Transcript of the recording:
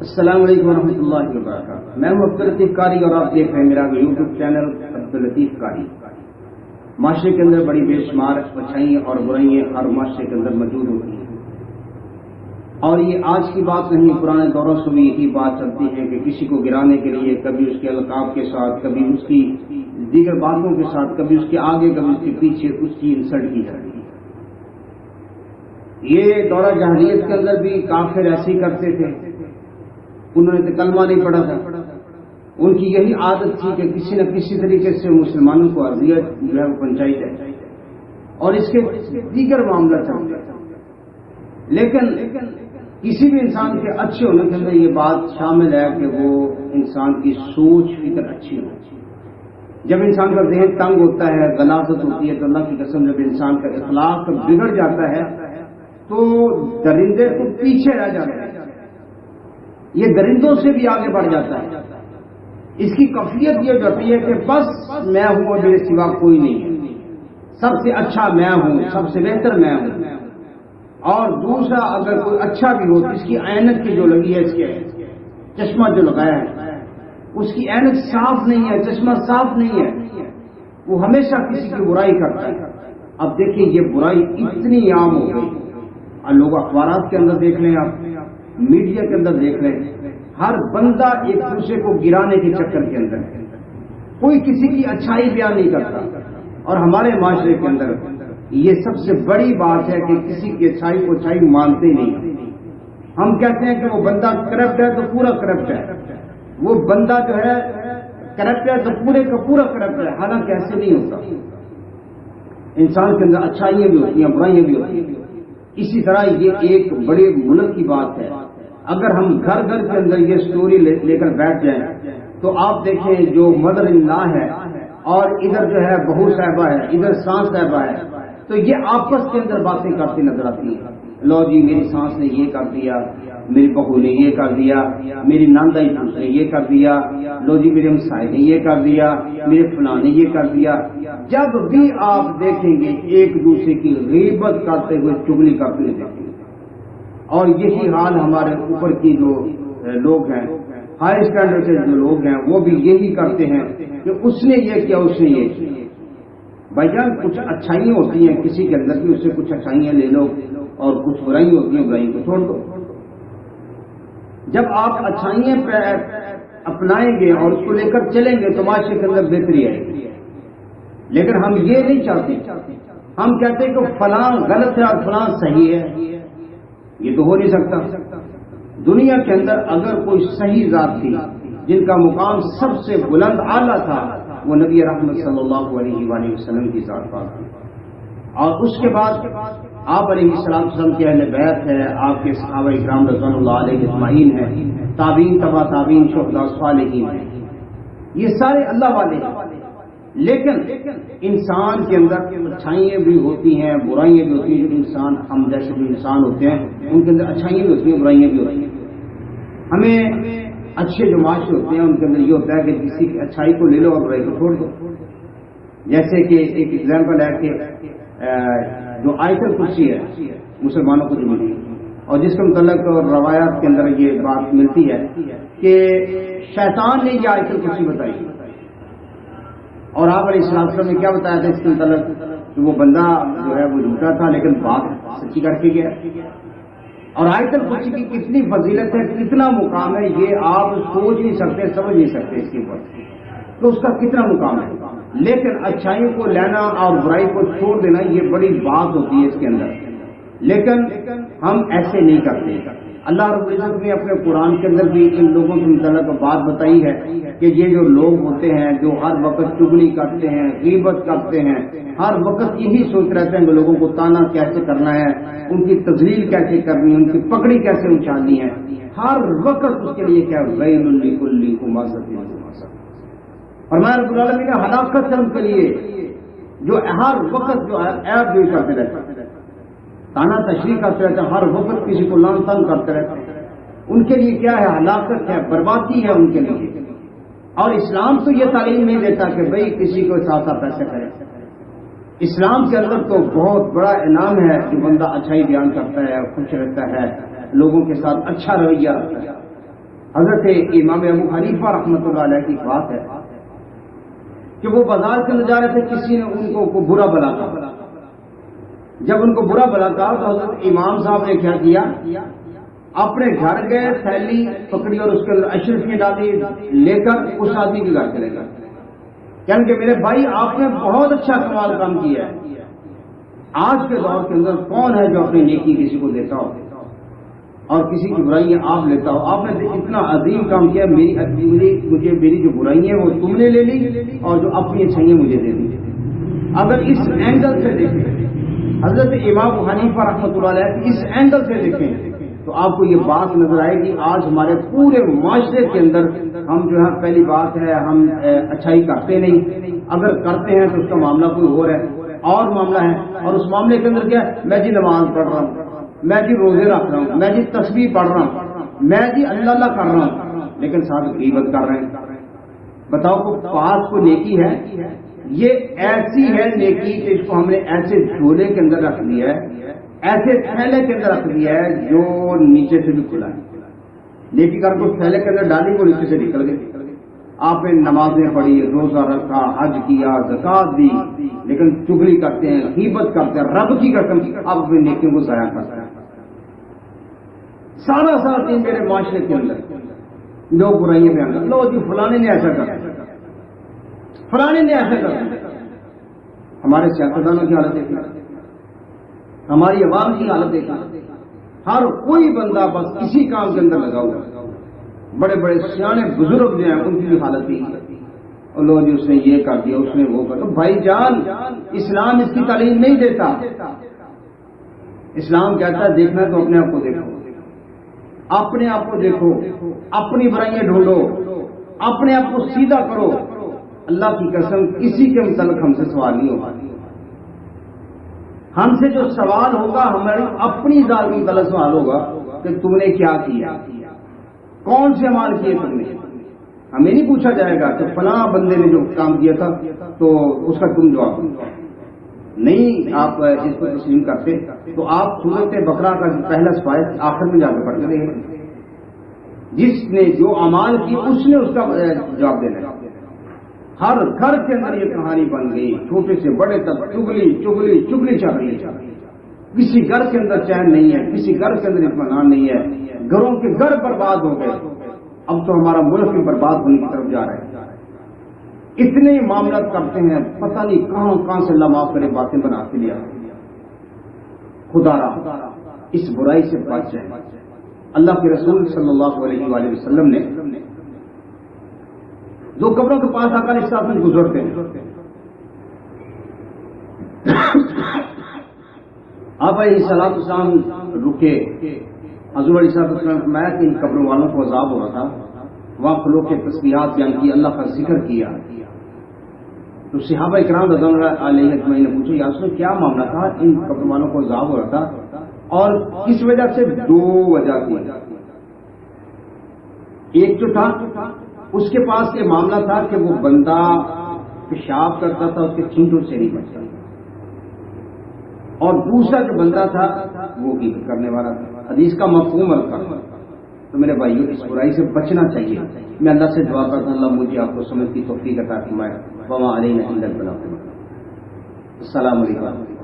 السلام علیکم ورحمۃ اللہ وبرکاتہ۔ میں ہوں عبداللطیف قاری اور آپ دیکھ رہے ہیں میرا یوٹیوب چینل عبداللطیف قاری۔ معاشرے کے اندر بڑی بے شمار اچھائیاں اور برائیاں ہر معاشرے کے اندر موجود ہوتی ہیں، اور یہ آج کی بات نہیں، پرانے دوروں سے بھی یہی بات چلتی ہے کہ کسی کو گرانے کے لیے کبھی اس کے القاب کے ساتھ، کبھی اس کی دیگر باتوں کے ساتھ، کبھی اس کے آگے کبھی اس کے پیچھے اس کی انسلٹ کی جاتی ہے۔ یہ دورہ جاہلیت کے اندر بھی کافر ایسے ہی کرتے تھے، انہوں نے تو کلمہ نہیں پڑھا تھا، ان کی یہی عادت تھی کہ کسی نہ کسی طریقے سے مسلمانوں کو اذیت جو ہے وہ پہنچائی جائے، اور اس کے دیگر معاملہ چلتے تھے۔ لیکن کسی بھی انسان کے اچھے ہونے کے اندر یہ بات شامل ہے کہ وہ انسان کی سوچ فکر اچھی ہو۔ جب انسان کا ذہن تنگ ہوتا ہے، غلاظت ہوتی ہے، تو اللہ کی قسم جب انسان کا اخلاق بگڑ جاتا ہے تو درندے کو پیچھے رہ جاتے ہیں، یہ درندوں سے بھی آگے بڑھ جاتا ہے۔ اس کی کیفیت یہ ہوتی ہے کہ بس میں ہوں اور میرے سوا کوئی نہیں ہے، سب سے اچھا میں ہوں، سب سے بہتر میں ہوں۔ اور دوسرا اگر کوئی اچھا بھی ہو تو اس کی عینت کی جو لگی ہے، اس کے چشمہ جو لگایا ہے، اس کی عینت صاف نہیں ہے، چشمہ صاف نہیں ہے، وہ ہمیشہ کسی کی برائی کرتا ہے۔ اب دیکھیں یہ برائی اتنی عام ہو گئی، لوگ اخبارات کے اندر دیکھ لیں، آپ میڈیا کے اندر دیکھ لیں، ہر بندہ ایک دوسرے کو گرانے کے چکر کے اندر ہے، کوئی کسی کی اچھائی بیان نہیں کرتا۔ اور ہمارے معاشرے کے اندر یہ سب سے بڑی بات ہے کہ کسی کی اچھائی کو اچھائی مانتے نہیں۔ ہم کہتے ہیں کہ وہ بندہ کرپٹ ہے تو پورا کرپٹ ہے، وہ بندہ جو ہے کرپٹ ہے تو پورے کا پورا کرپٹ ہے، حالانکہ ایسے نہیں ہوتا۔ انسان کے اندر اچھائیاں بھی ہوتی ہیں، برائیاں بھی ہوتی ہیں۔ اسی طرح یہ ایک بڑے ملک کی بات ہے۔ اگر ہم گھر گھر کے اندر یہ سٹوری لے کر بیٹھ جائیں تو آپ دیکھیں جو مدر ان لا ہے اور ادھر جو ہے بہو صاحبہ ہے، ادھر ساس صاحبہ ہے، تو یہ آپس کے اندر باتیں کرتی نظر آتی ہیں۔ لو جی میری ساس نے یہ کر دیا، میری بہو نے یہ کر دیا، میری ناندائی نے یہ کر دیا، لو جی میرے ہمسائے نے یہ کر دیا، میرے فلاں نے یہ کر دیا۔ جب بھی آپ دیکھیں گے ایک دوسرے کی غیبت کرتے ہوئے، چغلی کرتے ہوئے دیکھیں گے۔ اور یہی حال ہمارے اوپر کی جو لوگ ہیں، ہائی اسٹینڈرڈ کے جو لوگ ہیں، وہ بھی یہی کرتے ہیں کہ اس نے یہ کیا، اس نے یہ کیا۔ بھائی جان کچھ اچھائیاں ہوتی ہیں کسی کے اندر کی، اس سے کچھ اچھائیاں لے لو، اور کچھ برائی ہوتی ہیں، برائی کو چھوڑ دو۔ جب آپ اچھائیاں اپنائیں گے اور اس کو لے کر چلیں گے تو معاشرے کے اندر بہتری آئے گی۔ لیکن ہم یہ نہیں چاہتے، ہم کہتے ہیں کہ فلاں غلط ہے اور فلاں صحیح ہے، یہ تو ہو نہیں سکتا۔ دنیا کے اندر اگر کوئی صحیح ذات تھی جن کا مقام سب سے بلند اعلیٰ تھا، وہ نبی رحمت صلی اللہ علیہ وآلہ وسلم کی ذات پاک تھی، اور اس کے بعد آپ علیہ السلام کے اہل بیت ہے، آپ کے صحابہ کرام رضوان اللہ علیہ اجمعین ہیں، تابعین تبع تابعین، شہداء صالحین ہیں، یہ سارے اللہ والے ہیں۔ لیکن انسان کے اندر اچھائیاں بھی ہوتی ہیں، برائیاں بھی ہوتی ہیں۔ جو انسان ہم جیسے جو انسان ہوتے ہیں ان کے اندر اچھائیاں بھی ہوتی ہیں، برائیاں بھی ہوتی ہیں۔ ہمیں اچھے جو معاشرے ہوتے ہیں ان کے اندر یہ ہوتا ہے کہ کسی کی اچھائی کو لے لو اور برائی کو چھوڑ دو۔ جیسے کہ ایک ایگزامپل ہے کہ جو آیت الکرسی ہے مسلمانوں کو جو ملی، اور جس کے متعلق روایات کے اندر یہ بات ملتی ہے کہ شیطان نے یہ آیت الکرسی بتائی، اور آپ علیہ السلام نے کیا بتایا تھا اس کے متعلق کہ وہ بندہ جو ہے وہ جھوٹا تھا لیکن بات سچی کر کے گیا۔ اور آیت الکرسی کی کتنی فضیلت ہے، کتنا مقام ہے، یہ آپ سوچ نہیں سکتے، سمجھ نہیں سکتے اس کے اوپر، تو اس کا کتنا مقام ہے۔ لیکن اچھائیوں کو لینا اور برائی کو چھوڑ دینا یہ بڑی بات ہوتی ہے اس کے اندر، لیکن ہم ایسے نہیں کرتے۔ اللہ رب العزت نے اپنے قرآن کے اندر بھی ان لوگوں کے متعلق بات بتائی ہے کہ یہ جو لوگ ہوتے ہیں جو ہر وقت چغلی کرتے ہیں، غیبت کرتے ہیں، ہر وقت یہی سوچ رہتے ہیں کہ لوگوں کو تانا کیسے کرنا ہے، ان کی تذلیل کیسے کرنی ہے، ان کی پکڑی کیسے اچھالنی ہے، ہر وقت اس کے لیے کیا ویل لکل ہمزۃ لمزہ۔ فرمایا رب العالمین نے ہلاکت ہے ان کے لیے جو ہر وقت جو عیب جو کرتے رہتے ہیں، تانا تشریح کرتے رہتے ہیں، ہر وقت کسی کو لان تان کرتے رہتے ہیں، ان کے لیے کیا ہے، ہلاکت ہے، بربادی ہے ان کے لیے۔ اور اسلام تو یہ تعلیم نہیں دیتا کہ بھئی کسی کو ساتھ پیسے کرے۔ اسلام کے اندر تو بہت بڑا انعام ہے کہ بندہ اچھائی بیان کرتا ہے، خوش رہتا ہے، لوگوں کے ساتھ اچھا رویہ رکھتا ہے۔ حضرت امام ابو حنیفہ رحمۃ اللہ علیہ کی بات ہے کہ وہ بازار کے اندر جا رہے تھے، کسی نے ان کو برا بلا تھا. جب ان کو برا بلا تھا تو حضرت امام صاحب نے کیا کیا، اپنے گھر گئے، تھیلی پکڑی اور اس کے اندر اشرفیاں ڈالی، لے کر اس آدمی کے گھر چلے گئے. یعنی کہ میرے بھائی آپ نے بہت اچھا کمال کام کیا ہے. آج کے دور کے اندر کون ہے جو اپنی نیکی کسی کو دیتا ہو اور کسی کی برائیاں آپ لیتا ہو؟ آپ نے اتنا عظیم کام کیا. میری جو برائی ہیں وہ تم نے لے لی اور جو اپنی اچھائیاں مجھے دے دی. اگر اس اینگل سے دیکھیں حضرت امام حنیفہ رحمۃ اللہ علیہ اس اینگل سے دیکھیں تو آپ کو یہ بات نظر آئے گی. آج ہمارے پورے معاشرے کے اندر ہم جو ہے، پہلی بات ہے ہم اچھائی کرتے نہیں، اگر کرتے ہیں تو اس کا معاملہ کوئی اور معاملہ ہے. اور اس معاملے کے اندر کیا ہے، میں جی نماز پڑھ رہا ہوں، میں جی روزے رکھ رہا ہوں، میں جی تسبیح پڑھ رہا ہوں، میں جی اللہ اللہ کر رہا ہوں، لیکن ساتھ غیبت کر رہے ہیں. بتاؤ کو پاس کو نیکی ہے؟ یہ ایسی ہے نیکی کہ اس کو ہم نے ایسے جھولے کے اندر رکھ دیا ہے، ایسے تھیلے کے اندر رکھ دیا ہے جو نیچے سے بھی کھلا ہے. نیکی کر کو تھیلے کے اندر ڈالی، وہ نیچے سے نکل گئی. آپ نے نمازیں پڑھی، روزہ رکھا، حج کیا، زکات دی، لیکن چغلی کرتے ہیں، غیبت کرتے ہیں، رب کی قسم آپ اپنی نیکیوں کو ضائع کرتے ہیں. سارا دن میرے معاشرے کے اندر لوگ برائیاں بیان کرتے، لو جی فلانے نے ایسا کر، فلانے نے ایسا کر. ہمارے سیاستدانوں کی حالت دیکھی، ہماری عوام کی حالت دیکھی. ہر کوئی بندہ بس کسی کام کے اندر لگا ہوا. بڑے بڑے سیانے بزرگ جو ہیں ان کی بھی حالت دیکھی، اور لوگ جی اس نے یہ کر دیا، اس نے وہ کر دیا. بھائی جان، اسلام اس کی تعلیم نہیں دیتا. اسلام کہتا ہے دیکھنا تو اپنے آپ کو دیکھو، اپنے آپ کو دیکھو، اپنی برائیاں ڈھونڈو، اپنے آپ کو سیدھا کرو. اللہ کی قسم کسی کے متعلق ہم سے سوال نہیں ہوگا. ہم سے جو سوال ہوگا ہماری اپنی ذات کے متعلق سوال ہوگا کہ تم نے کیا کیا، کون سے عمال کیے تم نے. ہمیں نہیں پوچھا جائے گا کہ فلاں بندے نے جو کام کیا تھا تو اس کا تم جواب نہیں. آپ اس کو تسلیم کرتے تو آپ سورۃ بقرہ کا پہلا سپارہ آخر میں جا کے پڑھ کے دیکھیں. جس نے جو اعمال کی اس نے اس کا جواب دینا ہے. ہر گھر کے اندر یہ کہانی بن گئی، چھوٹے سے بڑے تک چگلی چل رہی ہے. کسی گھر کے اندر چین نہیں ہے، کسی گھر کے اندر اطمینان نہیں ہے. گھروں کے گھر برباد ہو گئے. اب تو ہمارا ملک بھی برباد ہونے کی طرف جا رہا ہے. اتنے معاملات کرتے ہیں، پتہ نہیں کہاں سے اللہ معاف کرے باتیں بنا کے لیا. خدا را اس برائی سے بچ جائے. اللہ کے رسول صلی اللہ علیہ وآلہ وسلم نے دو قبروں کے پاس آ کر اس طرح گزرتے ہیں. آپ علیہ السلام رکے. حضور علیہ السلام فرمایا کہ ان قبروں والوں کو عذاب ہو رہا تھا. وہاں فلو کے تسبیحات بیان کی، اللہ کا ذکر کیا. تو صحابہ اکرام رضی اللہ علیہ اجمعین نے پوچھا یا رسول اللہ کیا معاملہ تھا، ان قبروں والوں کو عذاب ہو رہا تھا اور کس وجہ سے؟ دو وجہ تھی. ایک جو تھا اس کے پاس یہ معاملہ تھا کہ وہ بندہ پیشاب کرتا تھا، اس کے چھینٹوں سے نہیں بچتا. اور دوسرا جو بندہ تھا وہ غیبت کرنے والا تھا. حدیث کا مفہوم رکھا. تو میرے بھائیو اس برائی سے بچنا چاہیے. میں اللہ سے دعا کرتا ہوں اللہ مجھے آپ کو سمجھ کی توفیق عطا فرمائے. وما علینا الا البلاغ. السلام علیکم.